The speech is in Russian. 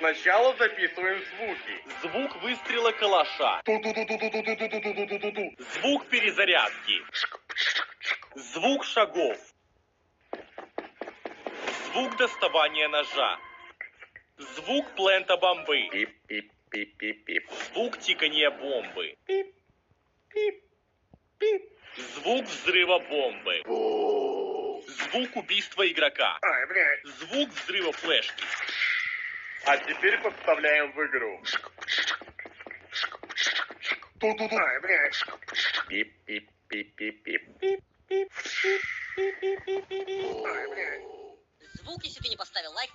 Сначала записываем звуки. Звук выстрела калаша. Ту-ту-ту-ту-ту-ту-ту-ту-ту-ту. Звук перезарядки. Звук шагов. Звук доставания ножа. Звук плента бомбы. Пип-пип-пип-пип-пип. Звук тикания бомбы. Пип-пип-пип. Звук взрыва бомбы. Звук убийства игрока. Ай, блядь. Звук взрыва флешки. А теперь подставляем в игру. Ту-ту-ту. Ай, блядь. Пип-пип-пип-пип-пип. Пип-пип-пип-пип-пип. Ай, блядь. Звук, если ты не поставил лайк.